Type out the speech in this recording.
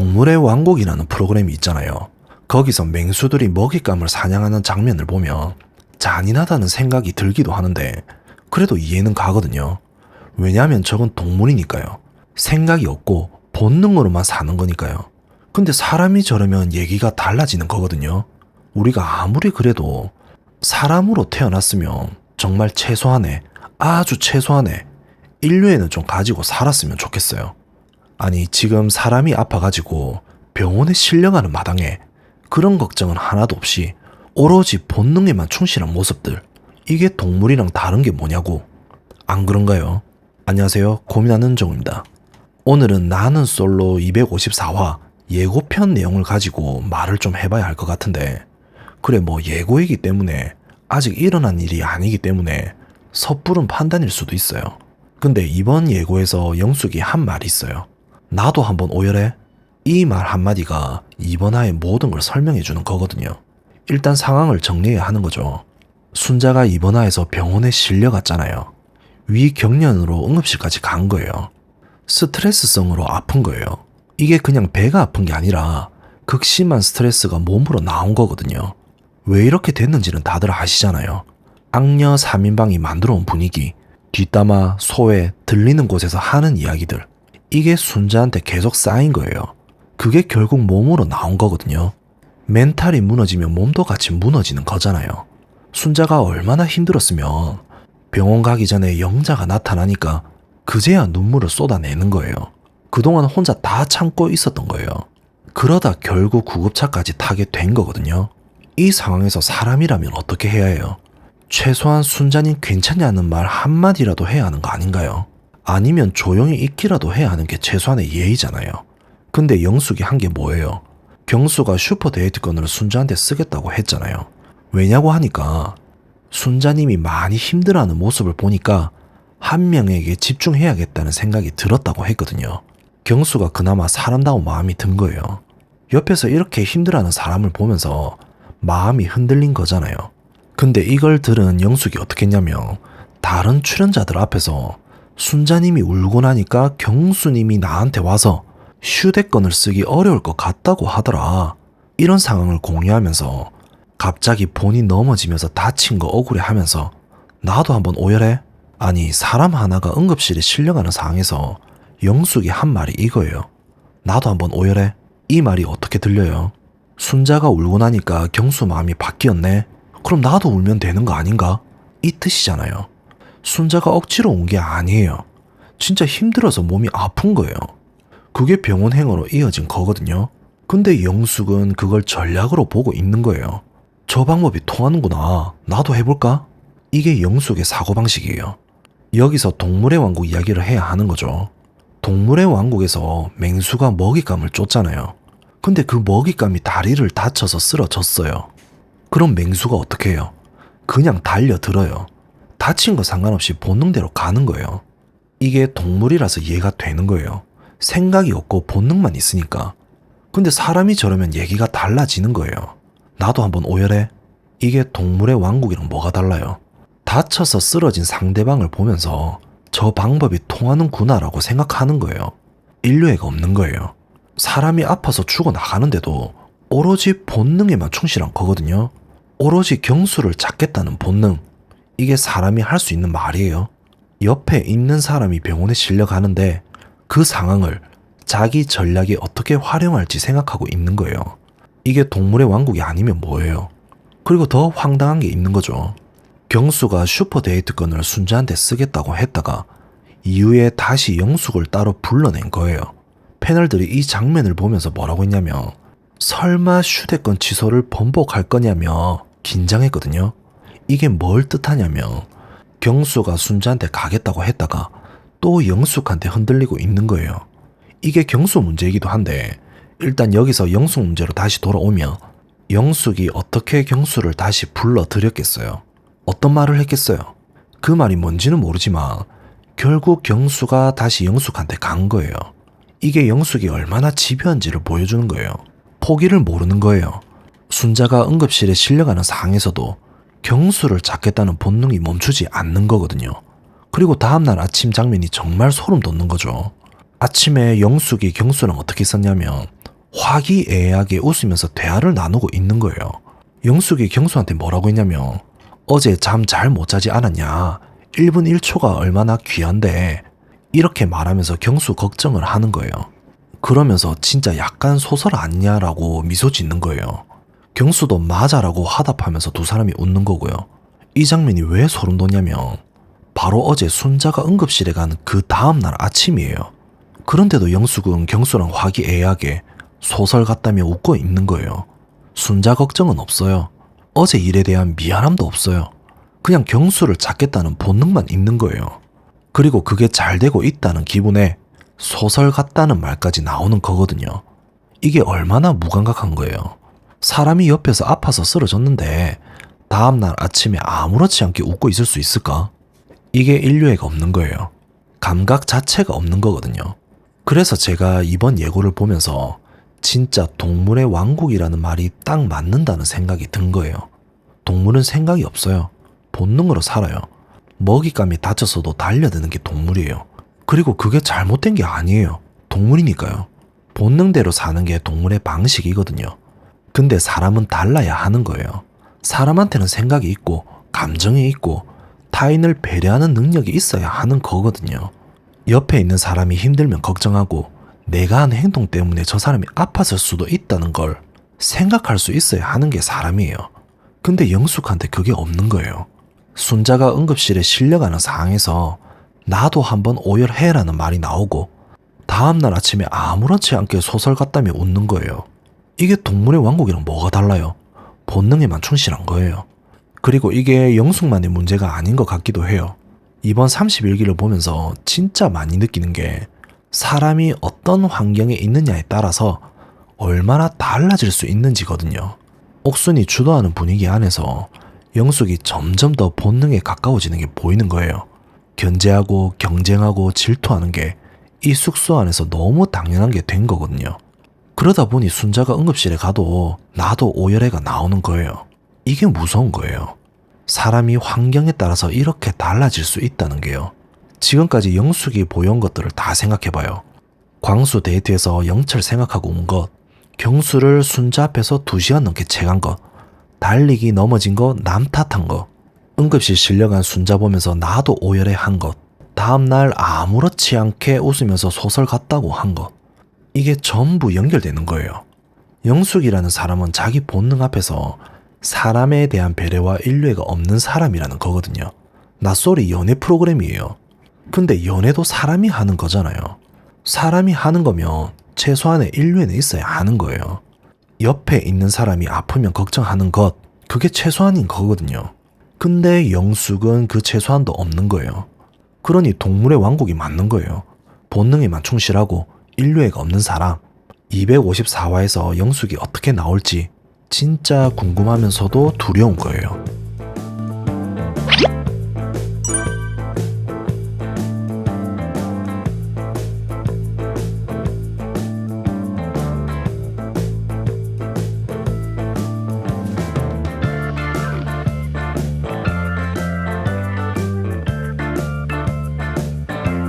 동물의 왕국이라는 프로그램이 있잖아요. 거기서 맹수들이 먹잇감을 사냥하는 장면을 보면 잔인하다는 생각이 들기도 하는데 그래도 이해는 가거든요. 왜냐하면 저건 동물이니까요. 생각이 없고 본능으로만 사는 거니까요. 근데 사람이 저러면 얘기가 달라지는 거거든요. 우리가 아무리 그래도 사람으로 태어났으면 정말 최소한의, 아주 최소한의 인류에는 좀 가지고 살았으면 좋겠어요. 아니 지금 사람이 아파가지고 병원에 실려가는 마당에 그런 걱정은 하나도 없이 오로지 본능에만 충실한 모습들, 이게 동물이랑 다른 게 뭐냐고. 안 그런가요? 안녕하세요, 고민하는 종입니다. 오늘은 나는 솔로 254화 예고편 내용을 가지고 말을 좀 해봐야 할 것 같은데, 그래 뭐 예고이기 때문에 아직 일어난 일이 아니기 때문에 섣부른 판단일 수도 있어요. 근데 이번 예고에서 영숙이 한 말이 있어요. 나도 한번 오열해? 이 말 한마디가 이번 화의 모든 걸 설명해 주는 거거든요. 일단 상황을 정리해야 하는 거죠. 순자가 이번 화에서 병원에 실려갔잖아요. 위경련으로 응급실까지 간 거예요. 스트레스성으로 아픈 거예요. 이게 그냥 배가 아픈 게 아니라 극심한 스트레스가 몸으로 나온 거거든요. 왜 이렇게 됐는지는 다들 아시잖아요. 악녀 3인방이 만들어 온 분위기, 뒷담화, 소외, 들리는 곳에서 하는 이야기들, 이게 순자한테 계속 쌓인 거예요. 그게 결국 몸으로 나온 거거든요. 멘탈이 무너지면 몸도 같이 무너지는 거잖아요. 순자가 얼마나 힘들었으면 병원 가기 전에 영자가 나타나니까 그제야 눈물을 쏟아내는 거예요. 그동안 혼자 다 참고 있었던 거예요. 그러다 결국 구급차까지 타게 된 거거든요. 이 상황에서 사람이라면 어떻게 해야 해요? 최소한 순자님 괜찮냐는 말 한마디라도 해야 하는 거 아닌가요? 아니면 조용히 있기라도 해야 하는 게 최소한의 예의잖아요. 근데 영숙이 한 게 뭐예요? 경수가 슈퍼데이트권을 순자한테 쓰겠다고 했잖아요. 왜냐고 하니까 순자님이 많이 힘들어하는 모습을 보니까 한 명에게 집중해야겠다는 생각이 들었다고 했거든요. 경수가 그나마 사람다운 마음이 든 거예요. 옆에서 이렇게 힘들어하는 사람을 보면서 마음이 흔들린 거잖아요. 근데 이걸 들은 영숙이 어떻게 했냐면 다른 출연자들 앞에서 순자님이 울고 나니까 경수님이 나한테 와서 휴대권을 쓰기 어려울 것 같다고 하더라. 이런 상황을 공유하면서 갑자기 본인 넘어지면서 다친 거 억울해하면서 나도 한번 오열해? 아니 사람 하나가 응급실에 실려가는 상황에서 영숙이 한 말이 이거예요. 나도 한번 오열해? 이 말이 어떻게 들려요? 순자가 울고 나니까 경수 마음이 바뀌었네? 그럼 나도 울면 되는 거 아닌가? 이 뜻이잖아요. 순자가 억지로 온 게 아니에요. 진짜 힘들어서 몸이 아픈 거예요. 그게 병원 행위로 이어진 거거든요. 근데 영숙은 그걸 전략으로 보고 있는 거예요. 저 방법이 통하는구나. 나도 해볼까? 이게 영숙의 사고방식이에요. 여기서 동물의 왕국 이야기를 해야 하는 거죠. 동물의 왕국에서 맹수가 먹잇감을 쫓잖아요. 근데 그 먹잇감이 다리를 다쳐서 쓰러졌어요. 그럼 맹수가 어떻게 해요? 그냥 달려들어요. 다친 거 상관없이 본능대로 가는 거예요. 이게 동물이라서 이해가 되는 거예요. 생각이 없고 본능만 있으니까. 근데 사람이 저러면 얘기가 달라지는 거예요. 나도 한번 오열해? 이게 동물의 왕국이랑 뭐가 달라요? 다쳐서 쓰러진 상대방을 보면서 저 방법이 통하는구나라고 생각하는 거예요. 인류애가 없는 거예요. 사람이 아파서 죽어나가는데도 오로지 본능에만 충실한 거거든요. 오로지 경수를 잡겠다는 본능. 이게 사람이 할 수 있는 말이에요. 옆에 있는 사람이 병원에 실려가는데 그 상황을 자기 전략이 어떻게 활용할지 생각하고 있는 거예요. 이게 동물의 왕국이 아니면 뭐예요? 그리고 더 황당한 게 있는 거죠. 경수가 슈퍼데이트권을 순자한테 쓰겠다고 했다가 이후에 다시 영숙을 따로 불러낸 거예요. 패널들이 이 장면을 보면서 뭐라고 했냐면 설마 휴대권 취소를 번복할 거냐며 긴장했거든요. 이게 뭘 뜻하냐면 경수가 순자한테 가겠다고 했다가 또 영숙한테 흔들리고 있는 거예요. 이게 경수 문제이기도 한데 일단 여기서 영숙 문제로 다시 돌아오면 영숙이 어떻게 경수를 다시 불러들였겠어요? 어떤 말을 했겠어요? 그 말이 뭔지는 모르지만 결국 경수가 다시 영숙한테 간 거예요. 이게 영숙이 얼마나 집요한지를 보여주는 거예요. 포기를 모르는 거예요. 순자가 응급실에 실려가는 상황에서도 경수를 잡겠다는 본능이 멈추지 않는 거거든요. 그리고 다음날 아침 장면이 정말 소름 돋는 거죠. 아침에 영숙이 경수랑 어떻게 있었냐면 화기애애하게 웃으면서 대화를 나누고 있는 거예요. 영숙이 경수한테 뭐라고 했냐면 어제 잠 잘 못 자지 않았냐? 1분 1초가 얼마나 귀한데 이렇게 말하면서 경수 걱정을 하는 거예요. 그러면서 진짜 약간 소설 아니냐라고 미소 짓는 거예요. 경수도 맞아라고 화답하면서 두 사람이 웃는 거고요. 이 장면이 왜 소름 돋냐면 바로 어제 순자가 응급실에 간 그 다음날 아침이에요. 그런데도 영숙은 경수랑 화기애애하게 소설 같다며 웃고 있는 거예요. 순자 걱정은 없어요. 어제 일에 대한 미안함도 없어요. 그냥 경수를 찾겠다는 본능만 있는 거예요. 그리고 그게 잘 되고 있다는 기분에 소설 같다는 말까지 나오는 거거든요. 이게 얼마나 무감각한 거예요. 사람이 옆에서 아파서 쓰러졌는데 다음날 아침에 아무렇지 않게 웃고 있을 수 있을까? 이게 인류애가 없는 거예요. 감각 자체가 없는 거거든요. 그래서 제가 이번 예고를 보면서 진짜 동물의 왕국이라는 말이 딱 맞는다는 생각이 든 거예요. 동물은 생각이 없어요. 본능으로 살아요. 먹잇감이 다쳤어도 달려드는 게 동물이에요. 그리고 그게 잘못된 게 아니에요. 동물이니까요. 본능대로 사는 게 동물의 방식이거든요. 근데 사람은 달라야 하는 거예요. 사람한테는 생각이 있고 감정이 있고 타인을 배려하는 능력이 있어야 하는 거거든요. 옆에 있는 사람이 힘들면 걱정하고 내가 한 행동 때문에 저 사람이 아팠을 수도 있다는 걸 생각할 수 있어야 하는 게 사람이에요. 근데 영숙한테 그게 없는 거예요. 순자가 응급실에 실려가는 상황에서 나도 한번 오열해라는 말이 나오고 다음날 아침에 아무렇지 않게 소설 같다며 웃는 거예요. 이게 동물의 왕국이랑 뭐가 달라요? 본능에만 충실한 거예요. 그리고 이게 영숙만의 문제가 아닌 것 같기도 해요. 이번 31기를 보면서 진짜 많이 느끼는 게 사람이 어떤 환경에 있느냐에 따라서 얼마나 달라질 수 있는지거든요. 옥순이 주도하는 분위기 안에서 영숙이 점점 더 본능에 가까워지는 게 보이는 거예요. 견제하고 경쟁하고 질투하는 게 이 숙소 안에서 너무 당연한 게 된 거거든요. 그러다 보니 순자가 응급실에 가도 나도 오열해가 나오는 거예요. 이게 무서운 거예요. 사람이 환경에 따라서 이렇게 달라질 수 있다는 게요. 지금까지 영숙이 보여온 것들을 다 생각해봐요. 광수 데이트에서 영철 생각하고 온 것, 경수를 순자 앞에서 2시간 넘게 채간 것, 달리기 넘어진 거 남 탓한 거, 응급실 실려간 순자 보면서 나도 오열해 한 것, 다음날 아무렇지 않게 웃으면서 소설 같다고 한 것, 이게 전부 연결되는 거예요. 영숙이라는 사람은 자기 본능 앞에서 사람에 대한 배려와 인류애가 없는 사람이라는 거거든요. 낯소리 연애 프로그램이에요. 근데 연애도 사람이 하는 거잖아요. 사람이 하는 거면 최소한의 인류애는 있어야 하는 거예요. 옆에 있는 사람이 아프면 걱정하는 것, 그게 최소한인 거거든요. 근데 영숙은 그 최소한도 없는 거예요. 그러니 동물의 왕국이 맞는 거예요. 본능에만 충실하고 인류애가 없는 사람. 254화에서 영숙이 어떻게 나올지 진짜 궁금하면서도 두려운 거예요.